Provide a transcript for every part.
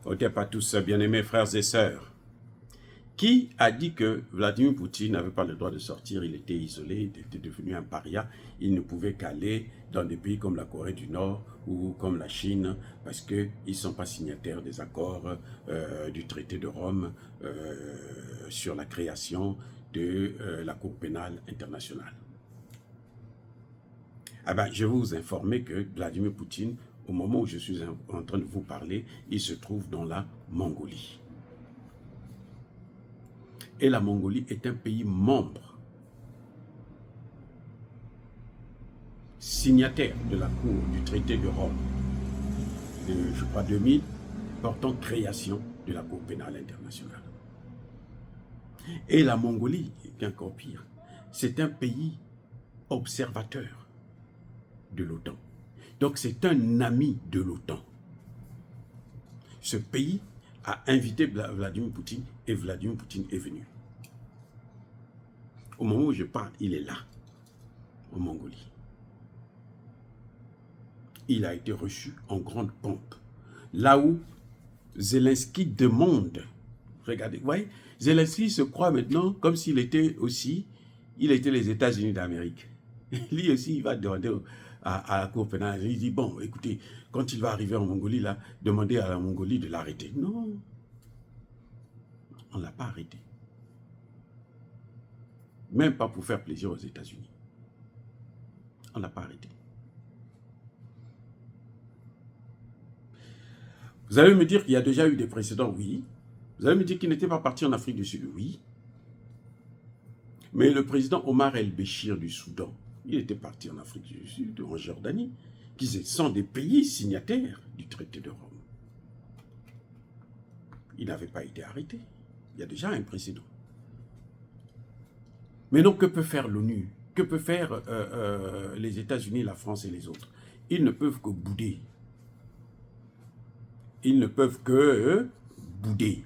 Otep à tous, bien-aimés frères et sœurs. Qui a dit que Vladimir Poutine n'avait pas le droit de sortir? Il était isolé, il était devenu un paria. Il ne pouvait qu'aller dans des pays comme la Corée du Nord ou comme la Chine parce qu'ils ne sont pas signataires des accords du traité de Rome sur la création de la Cour pénale internationale. Ah ben, je vais vous informer que Vladimir Poutine, au moment où je suis en train de vous parler, il se trouve dans la Mongolie. Et la Mongolie est un pays membre, signataire de la Cour du traité de Rome, de, je crois, 2000, portant création de la Cour pénale internationale. Et la Mongolie, qui est encore pire, c'est un pays observateur de l'OTAN. Donc c'est un ami de l'OTAN. Ce pays a invité Vladimir Poutine et Vladimir Poutine est venu. Au moment où je parle, il est là, en Mongolie. Il a été reçu en grande pompe. Là où Zelensky demande, regardez, vous voyez, Zelensky se croit maintenant comme s'il était aussi, il était les États-Unis d'Amérique. Lui aussi, il va demander à la Cour pénale, il dit, bon, écoutez, quand il va arriver en Mongolie, là, demandez à la Mongolie de l'arrêter. Non, on ne l'a pas arrêté. Même pas pour faire plaisir aux États-Unis. On ne l'a pas arrêté. Vous allez me dire qu'il y a déjà eu des précédents, oui. Vous allez me dire qu'il n'était pas parti en Afrique du Sud, oui. Mais le président Omar el-Béchir du Soudan, il était parti en Afrique du Sud, en Jordanie, qui sont des pays signataires du traité de Rome. Il n'avait pas été arrêté. Il y a déjà un précédent. Mais donc, que peut faire l'ONU? Que peut faire les États-Unis, la France et les autres? Ils ne peuvent que bouder. Ils ne peuvent que bouder.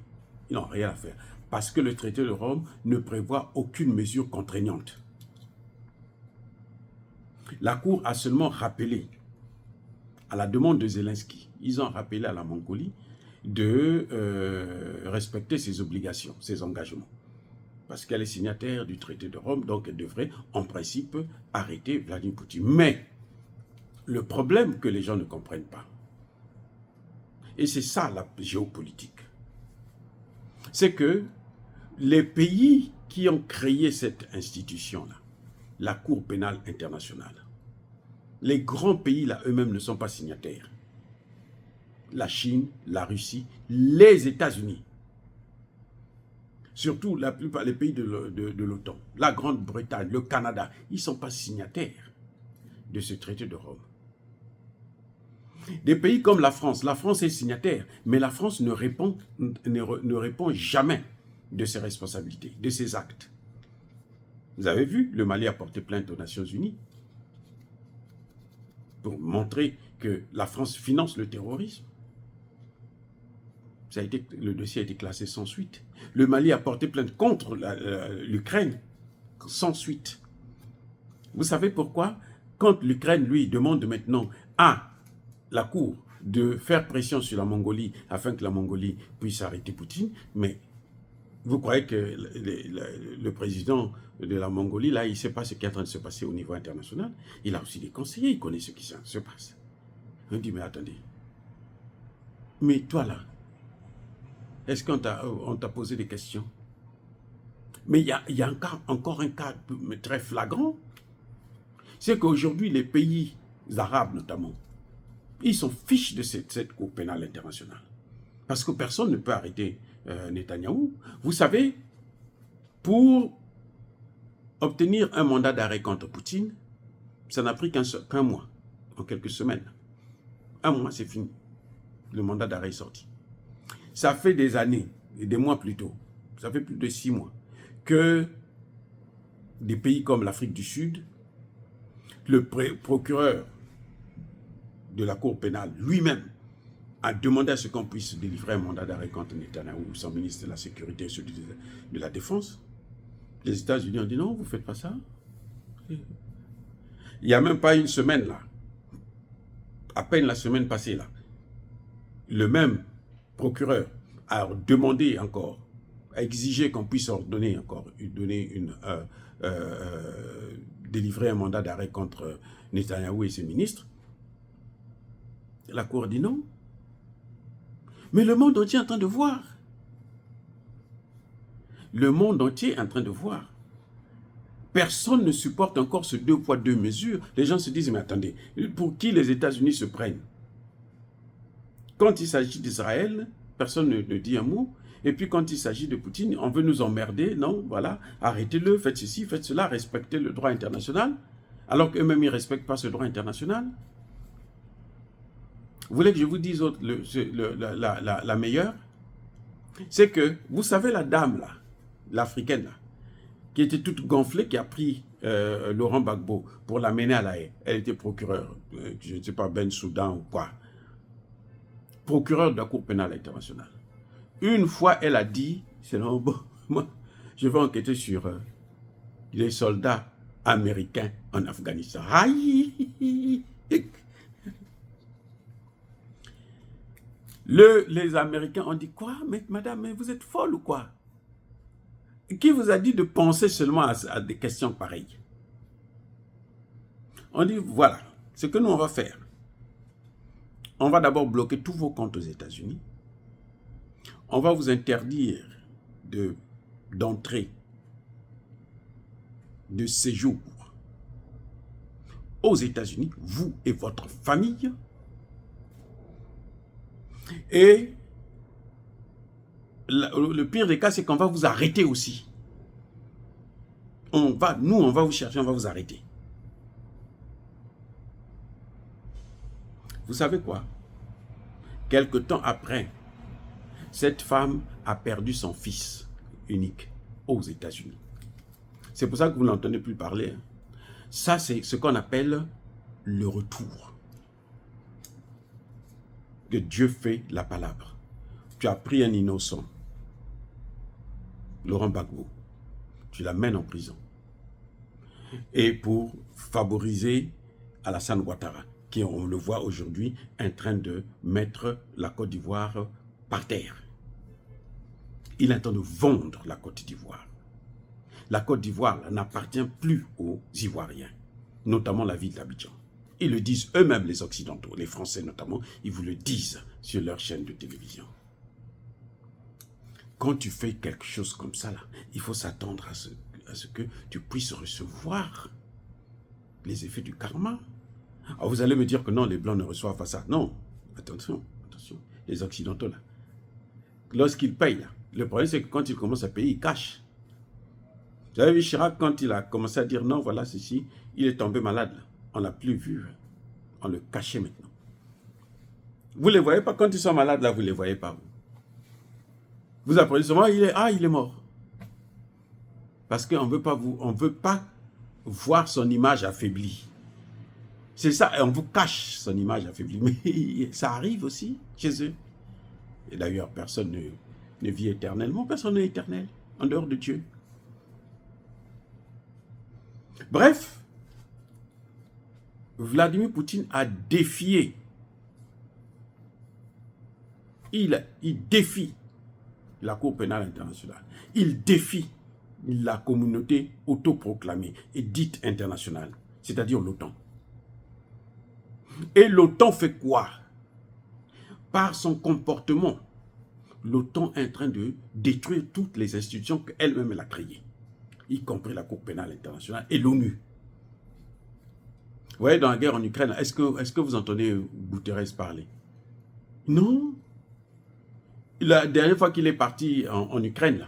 Ils n'ont rien à faire. Parce que le traité de Rome ne prévoit aucune mesure contraignante. La Cour a seulement rappelé, à la demande de Zelensky, ils ont rappelé à la Mongolie de respecter ses obligations, ses engagements. Parce qu'elle est signataire du traité de Rome, donc elle devrait, en principe, arrêter Vladimir Poutine. Mais le problème que les gens ne comprennent pas, et c'est ça la géopolitique, c'est que les pays qui ont créé cette institution-là, la Cour pénale internationale, les grands pays là eux-mêmes ne sont pas signataires. La Chine, la Russie, les États-Unis, surtout la plupart des pays de l'OTAN, la Grande-Bretagne, le Canada, ils ne sont pas signataires de ce traité de Rome. Des pays comme la France est signataire, mais la France ne répond jamais de ses responsabilités, de ses actes. Vous avez vu, le Mali a porté plainte aux Nations Unies pour montrer que la France finance le terrorisme. Le dossier a été classé sans suite. Le Mali a porté plainte contre l'Ukraine sans suite. Vous savez pourquoi? Quand l'Ukraine, lui, demande maintenant à la Cour de faire pression sur la Mongolie afin que la Mongolie puisse arrêter Poutine, mais vous croyez que le président de la Mongolie, là, il ne sait pas ce qui est en train de se passer au niveau international? Il a aussi des conseillers, il connaît ce qui se passe. On dit, mais attendez, mais toi là, est-ce qu'on t'a posé des questions? Mais il y a encore un cas très flagrant. C'est qu'aujourd'hui, les pays arabes notamment, ils sont fiches de cette Cour pénale internationale. Parce que personne ne peut arrêter Netanyahou. Vous savez, pour obtenir un mandat d'arrêt contre Poutine, ça n'a pris qu'un mois, en quelques semaines. Un mois, c'est fini. Le mandat d'arrêt est sorti. Ça fait des années, et des mois plus tôt, ça fait plus de 6 mois, que des pays comme l'Afrique du Sud, le procureur de la Cour pénale lui-même a demandé à ce qu'on puisse délivrer un mandat d'arrêt contre Netanyahou, son ministre de la Sécurité et celui de la Défense. Les États-Unis ont dit non, vous ne faites pas ça. Il n'y a même pas une semaine là, à peine la semaine passée là, le même procureur a demandé encore, a exigé qu'on puisse ordonner encore, délivrer un mandat d'arrêt contre Netanyahou et ses ministres, la Cour dit non. Mais le monde entier est en train de voir. Le monde entier est en train de voir. Personne ne supporte encore ce 2 poids 2 mesures. Les gens se disent, mais attendez, pour qui les États-Unis se prennent? Quand il s'agit d'Israël, personne ne dit un mot. Et puis quand il s'agit de Poutine, on veut nous emmerder. Non, voilà, arrêtez-le, faites ceci, faites cela, respectez le droit international. Alors qu'eux-mêmes, ils ne respectent pas ce droit international. Vous voulez que je vous dise la meilleure? C'est que, vous savez la dame là, l'Africaine là, qui était toute gonflée, qui a pris Laurent Gbagbo pour l'amener à La Haye. Elle était procureure, je ne sais pas, Ben Soudan ou quoi. Procureur de la Cour pénale internationale. Une fois, elle a dit, c'est non, bon, moi, je vais enquêter sur les soldats américains en Afghanistan. Aïe! Les Américains ont dit, quoi? Mais madame, mais vous êtes folle ou quoi? Qui vous a dit de penser seulement à des questions pareilles? On dit, voilà, ce que nous on va faire. On va d'abord bloquer tous vos comptes aux États-Unis. On va vous interdire d'entrée, de séjour aux États-Unis, vous et votre famille. Et le pire des cas, c'est qu'on va vous arrêter aussi. On va vous chercher, on va vous arrêter. Vous savez quoi? Quelque temps après, cette femme a perdu son fils unique aux États-Unis. C'est pour ça que vous n'entendez plus parler. Ça, c'est ce qu'on appelle le retour. Que Dieu fait la palabre. Tu as pris un innocent, Laurent Gbagbo, tu l'amènes en prison. Et pour favoriser Alassane Ouattara, qui, on le voit aujourd'hui, est en train de mettre la Côte d'Ivoire par terre. Il est en train de vendre la Côte d'Ivoire. La Côte d'Ivoire n'appartient plus aux Ivoiriens, notamment la ville d'Abidjan. Ils le disent eux-mêmes, les Occidentaux, les Français notamment, ils vous le disent sur leur chaîne de télévision. Quand tu fais quelque chose comme ça, là, il faut s'attendre à ce que tu puisses recevoir les effets du karma. Alors vous allez me dire que non, les Blancs ne reçoivent pas ça. Non, attention, attention, les Occidentaux, là, lorsqu'ils payent, là, le problème c'est que quand ils commencent à payer, ils cachent. Vous avez vu Chirac, quand il a commencé à dire non, voilà ceci, il est tombé malade, là. On ne l'a plus vu. On le cachait maintenant. Vous ne les voyez pas quand ils sont malades, là, vous ne les voyez pas. Vous apprenez seulement, il est mort. Parce qu'on ne veut pas voir son image affaiblie. C'est ça, on vous cache son image affaiblie. Mais ça arrive aussi chez eux. Et d'ailleurs, personne ne vit éternellement. Personne n'est éternel, en dehors de Dieu. Bref, Vladimir Poutine a défié. Il défie la Cour pénale internationale. Il défie la communauté autoproclamée et dite internationale, c'est-à-dire l'OTAN. Et l'OTAN fait quoi? Par son comportement, l'OTAN est en train de détruire toutes les institutions qu'elle-même a créées, y compris la Cour pénale internationale et l'ONU. Vous voyez, dans la guerre en Ukraine, est-ce que vous entendez Guterres parler? Non. La dernière fois qu'il est parti en Ukraine,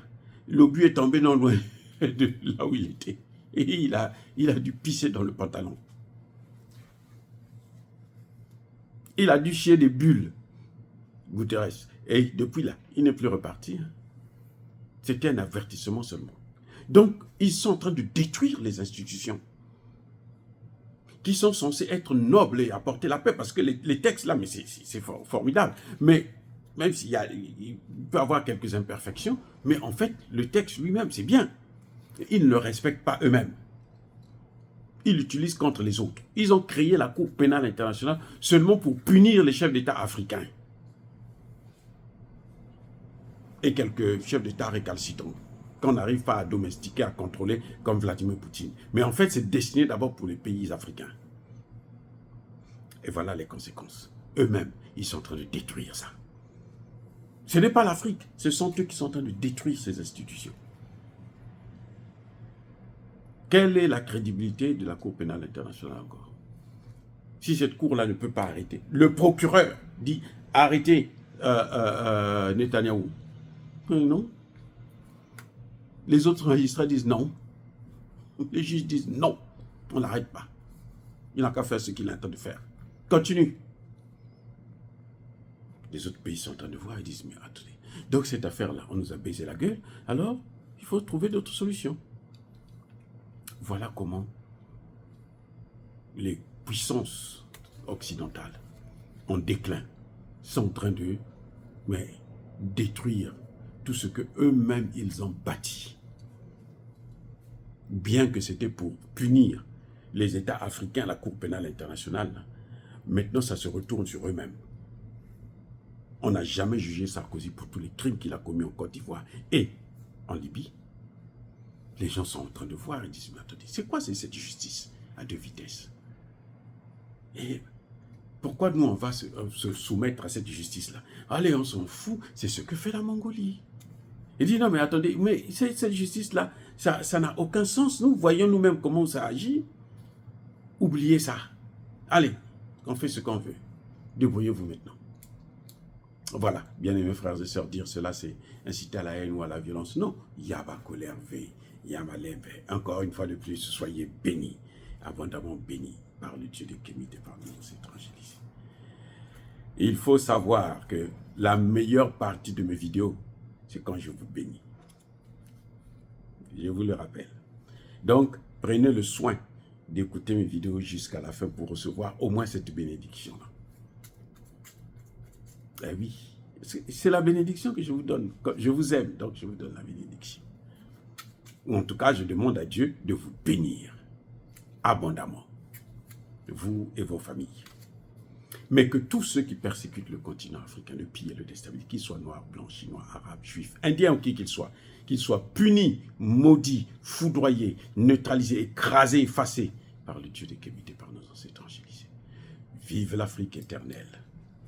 l'obus est tombé non loin de là où il était. Et il a dû pisser dans le pantalon. Il a dû chier des bulles, Guterres. Et depuis là, il n'est plus reparti. C'était un avertissement seulement. Donc, ils sont en train de détruire les institutions qui sont censées être nobles et apporter la paix. Parce que les textes là, mais c'est formidable. Mais même s'il peut y avoir quelques imperfections, mais en fait, le texte lui-même, c'est bien. Ils ne le respectent pas eux-mêmes. Ils l'utilisent contre les autres. Ils ont créé la Cour pénale internationale seulement pour punir les chefs d'État africains. et quelques chefs d'État récalcitrants qu'on n'arrive pas à domestiquer, à contrôler comme Vladimir Poutine. Mais en fait, c'est destiné d'abord pour les pays africains. Et voilà les conséquences. Eux-mêmes, ils sont en train de détruire ça. Ce n'est pas l'Afrique, ce sont eux qui sont en train de détruire ces institutions. Quelle est la crédibilité de la Cour pénale internationale encore? Si cette cour-là ne peut pas arrêter, le procureur dit arrêtez Netanyahou. Non. Les autres magistrats disent non. Les juges disent non, on n'arrête pas. Il n'a qu'à faire ce qu'il est en train de faire. Continue. Les autres pays sont en train de voir et disent mais attendez. Donc cette affaire-là, on nous a baisé la gueule, alors il faut trouver d'autres solutions. Voilà comment les puissances occidentales en déclin sont en train de détruire tout ce que eux-mêmes ils ont bâti. Bien que c'était pour punir les États africains, la Cour pénale internationale, maintenant ça se retourne sur eux-mêmes. On n'a jamais jugé Sarkozy pour tous les crimes qu'il a commis en Côte d'Ivoire et en Libye. Les gens sont en train de voir et disent, mais attendez, c'est quoi cette justice à deux vitesses? Et pourquoi nous on va se soumettre à cette justice-là? Allez, on s'en fout, c'est ce que fait la Mongolie. Il dit, non mais attendez, mais cette justice-là, ça n'a aucun sens. Nous voyons nous-mêmes comment ça agit. Oubliez ça. Allez, on fait ce qu'on veut. Débrouillez-vous maintenant. Voilà, bien aimés frères et sœurs, dire cela, c'est inciter à la haine ou à la violence. Non, Yaba colère V, Yama lève. Encore une fois de plus, soyez bénis, abondamment bénis par le Dieu de Kémite et par nos étrangers ici. Il faut savoir que la meilleure partie de mes vidéos, c'est quand je vous bénis. Je vous le rappelle. Donc, prenez le soin d'écouter mes vidéos jusqu'à la fin pour recevoir au moins cette bénédiction-là. Eh oui, c'est la bénédiction que je vous donne. Je vous aime, donc je vous donne la bénédiction. Ou en tout cas, je demande à Dieu de vous bénir abondamment, vous et vos familles. Mais que tous ceux qui persécutent le continent africain, le pillent et le déstabilisent, qu'ils soient noirs, blancs, chinois, arabes, juifs, indiens ou qui qu'ils soient punis, maudits, foudroyés, neutralisés, écrasés, effacés par le Dieu de Kémite et par nos ancêtres angélisés. Vive l'Afrique éternelle,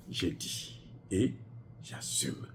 j'ai dit et j'assume.